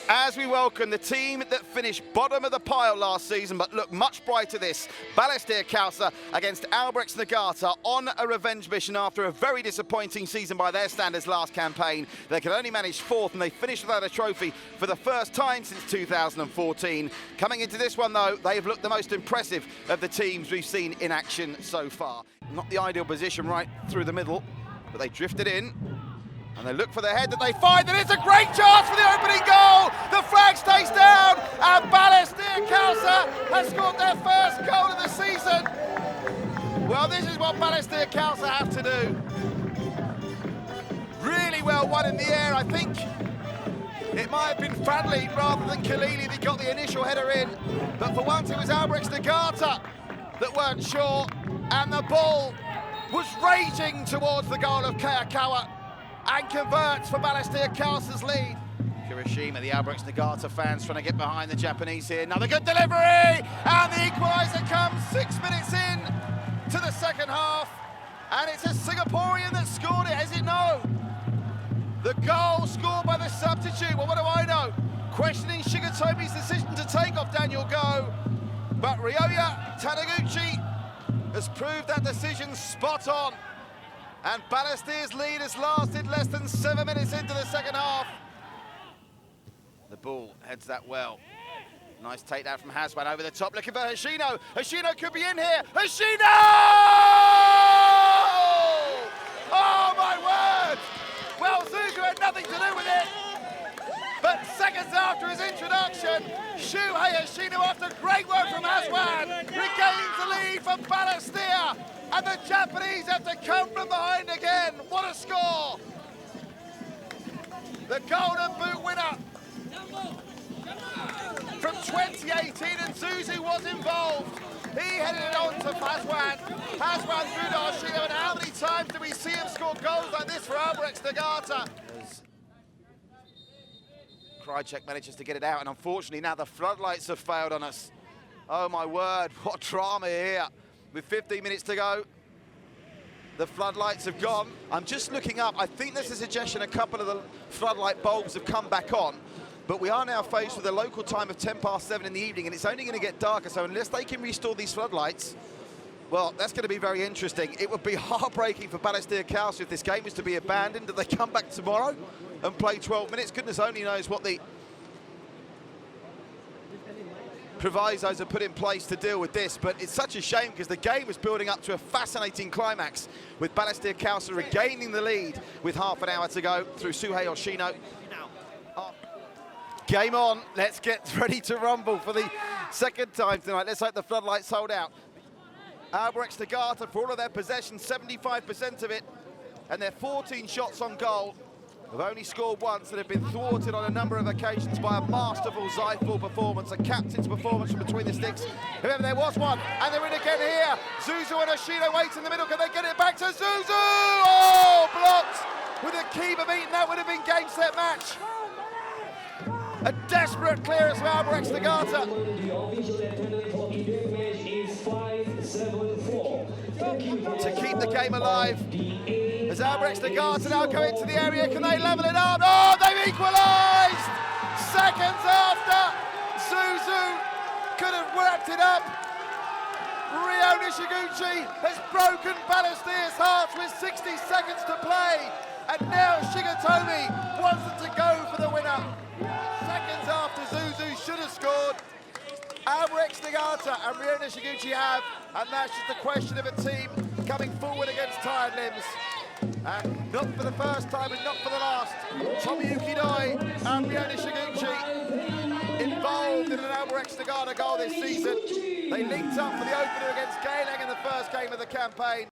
As we welcome the team that finished bottom of the pile last season but look much brighter this, Balestier Khalsa against Albirex Niigata on a revenge mission after a very disappointing season by their standards last campaign. They could only manage fourth and they finished without a trophy for the first time since 2014. Coming into this one though, they've looked the most impressive of the teams we've seen in action so far. Not the ideal position right through the middle, but they drifted in. And they look for the head that they find, and it's a great chance for the opening goal! The flag stays down, and Balestier Khalsa has scored their first goal of the season. Well, this is what Balestier Khalsa have to do. Really well won in the air. I think it might have been Fradley rather than Khalili that got the initial header in. But for once, it was Albirex Niigata that weren't sure, and the ball was raging towards the goal of Kayakawa. And converts for Balestier Khalsa's lead. Hiroshima, the Albirex Niigata fans trying to get behind the Japanese here. Another good delivery, and the equaliser comes 6 minutes in to the second half. And it's a Singaporean that scored it, as it no. The goal scored by the substitute. Well, what do I know? Questioning Shigatomi's decision to take off Daniel Go. But Ryoya Taniguchi has proved that decision spot on. And Balestier's lead has lasted less than 7 minutes into the second half. The ball heads that well. Nice takedown from Haswan over the top, looking for Hoshino. Hoshino could be in here. Hoshino! Oh my word! Well, Zuzu had nothing to do with it. But seconds after his introduction, Shuhei Hoshino, after great work from Haswan, regains the lead for Balestier. And the Japanese have to come from behind again. What a score! The Golden Boot winner from 2018, and Zuzu was involved. He headed it on to Haswan. Haswan through to Hoshino, and how many times do we see him score goals like this for Albirex Niigata? Krychek manages to get it out, and unfortunately now the floodlights have failed on us. Oh my word, what drama here. With 15 minutes to go, the floodlights have gone. I'm just looking up. I think there's a suggestion a couple of the floodlight bulbs have come back on, but we are now faced with a local time of 7:10 in the evening, and it's only going to get darker, so unless they can restore these floodlights, well, that's going to be very interesting. It would be heartbreaking for Balestier Khalsa if this game was to be abandoned. Do they come back tomorrow and play 12 minutes? Goodness only knows what the provisos are put in place to deal with this, but it's such a shame because the game was building up to a fascinating climax with Balestier Khalsa regaining the lead with half an hour to go through Shuhei Hoshino. Game on, let's get ready to rumble for the second time tonight. Let's hope the floodlights hold out. Albirex Niigata, for all of their possession, 75% of it, and their 14 shots on goal. Have only scored once and have been thwarted on a number of occasions by a masterful Zyful performance, a captain's performance from between the sticks. Remember, there was one, and they're in again here. Zuzu and Hoshino wait in the middle. Can they get it back to Zuzu? Oh, blocked! With a keeper beaten, that would have been game, set, match. A desperate clearance from Albirex Niigata. To keep the game alive. As Albirex Niigata now go into the area, can they level it up? Oh, they've equalised! Seconds after, Zuzu could have wrapped it up. Ryo Nishiguchi has broken Balestier's heart with 60 seconds to play, and now Shigatomi wants it to go for the winner. Seconds after Zuzu should have scored, Albirex Niigata and Ryo Nishiguchi have, and that's just a question of a team coming forward against tired limbs. And not for the first time and not for the last, Tomoyuki Doi and Ryo Nishiguchi involved in an Albirex Niigata goal this season. They linked up for the opener against Gaeling in the first game of the campaign.